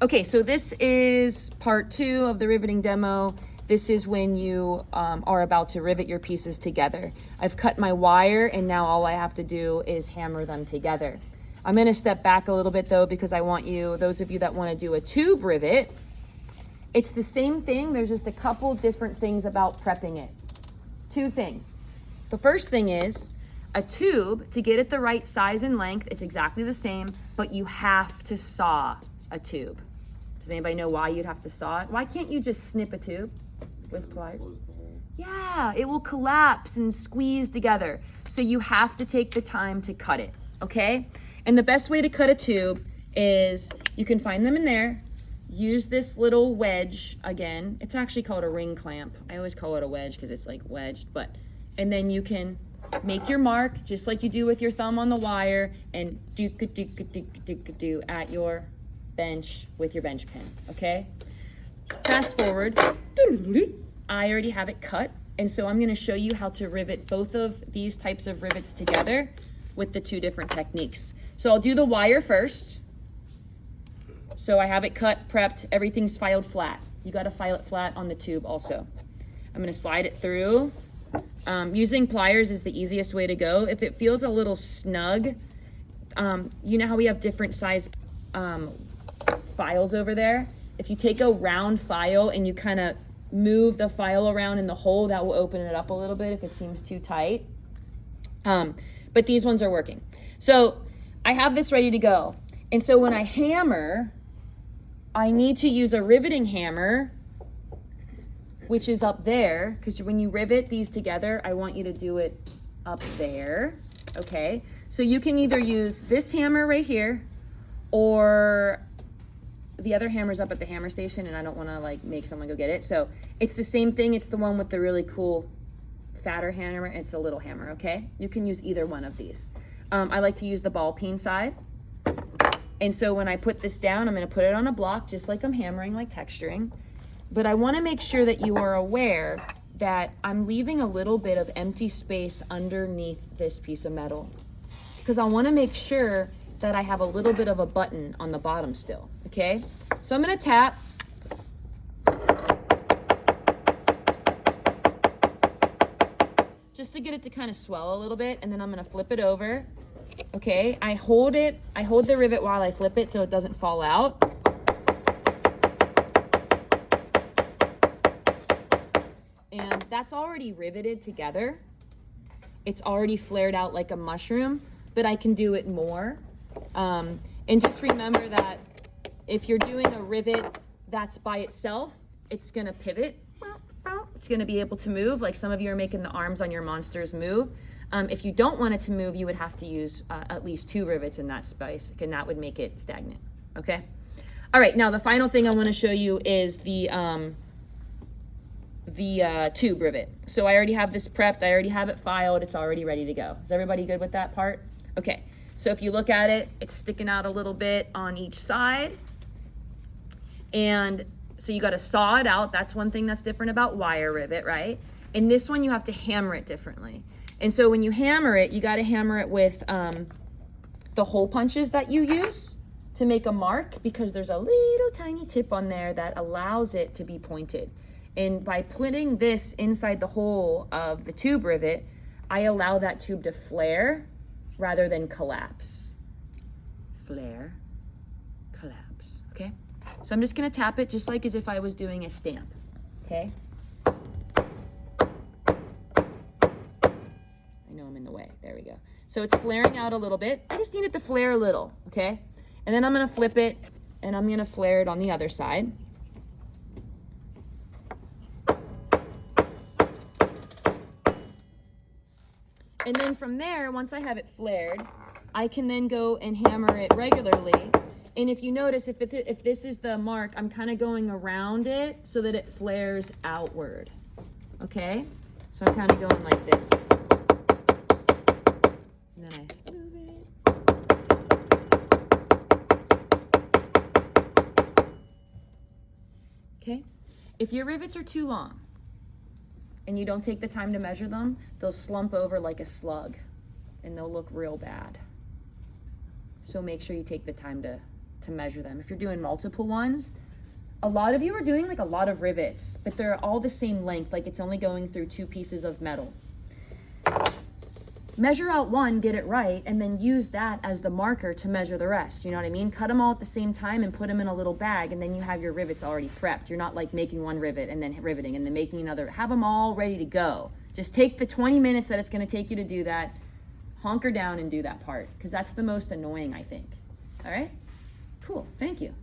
Okay, so this is part 2 of the riveting demo. This is when you are about to rivet your pieces together. I've cut my wire and now all I have to do is hammer them together. I'm gonna step back a little bit though, because I want you, those of you that wanna do a tube rivet, it's the same thing, there's just a couple different things about prepping it. 2 things. The first thing is, a tube, to get it the right size and length, it's exactly the same, but you have to saw a tube. Does anybody know why you'd have to saw it? Why can't you just snip a tube with pliers? Yeah, it will collapse and squeeze together. So you have to take the time to cut it, okay? And the best way to cut a tube is, you can find them in there. Use this little wedge again. It's actually called a ring clamp. I always call it a wedge because it's like wedged, and then you can make your mark just like you do with your thumb on the wire and do at your bench with your bench pin, okay? Fast forward, I already have it cut, and so I'm gonna show you how to rivet both of these types of rivets together with the 2 different techniques. So I'll do the wire first. So I have it cut, prepped, everything's filed flat. You gotta file it flat on the tube also. I'm gonna slide it through. Using pliers is the easiest way to go. If it feels a little snug, you know how we have different size files over there? If you take a round file and you kind of move the file around in the hole, that will open it up a little bit if it seems too tight. But these ones are working. So I have this ready to go. And so when I hammer, I need to use a riveting hammer, which is up there, because when you rivet these together, I want you to do it up there, okay? So you can either use this hammer right here, or the other hammer's up at the hammer station, and I don't wanna like make someone go get it. So it's the same thing, it's the one with the really cool fatter hammer, it's a little hammer, okay? You can use either one of these. I like to use the ball peen side. And so when I put this down, I'm gonna put it on a block, just like I'm hammering, like texturing. But I wanna make sure that you are aware that I'm leaving a little bit of empty space underneath this piece of metal, because I wanna make sure that I have a little bit of a button on the bottom still, okay? So I'm gonna tap. Just to get it to kind of swell a little bit, and then I'm gonna flip it over. Okay, I hold the rivet while I flip it so it doesn't fall out. And that's already riveted together. It's already flared out like a mushroom, but I can do it more. And just remember that if you're doing a rivet that's by itself, it's gonna pivot. It's gonna be able to move, like some of you are making the arms on your monsters move. If you don't want it to move, you would have to use at least 2 rivets in that space, and that would make it stagnant, okay? All right, now the final thing I wanna show you is the tube rivet. So I already have this prepped, I already have it filed, it's already ready to go. Is everybody good with that part? Okay, so if you look at it, it's sticking out a little bit on each side. And so you gotta saw it out. That's one thing that's different about wire rivet, right? In this one, you have to hammer it differently. And so when you hammer it, you gotta hammer it with the hole punches that you use to make a mark, because there's a little tiny tip on there that allows it to be pointed. And by putting this inside the hole of the tube rivet, I allow that tube to flare rather than collapse. Flare, collapse, okay? So I'm just gonna tap it just like as if I was doing a stamp, okay? I know I'm in the way, there we go. So it's flaring out a little bit. I just need it to flare a little, okay? And then I'm gonna flip it and I'm gonna flare it on the other side. And then from there, once I have it flared, I can then go and hammer it regularly. And if you notice, if this is the mark, I'm kind of going around it so that it flares outward, okay? So I'm kind of going like this. And then I smooth it. Okay? If your rivets are too long, and you don't take the time to measure them, they'll slump over like a slug and they'll look real bad. So make sure you take the time to to measure them. If you're doing multiple ones, a lot of you are doing like a lot of rivets, but they're all the same length, like it's only going through 2 pieces of metal. Measure out one, get it right, and then use that as the marker to measure the rest. You know what I mean? Cut them all at the same time and put them in a little bag, and then you have your rivets already prepped. You're not like making one rivet and then riveting and then making another. Have them all ready to go. Just take the 20 minutes that it's going to take you to do that, hunker down and do that part, because that's the most annoying, I think. All right? Cool. Thank you.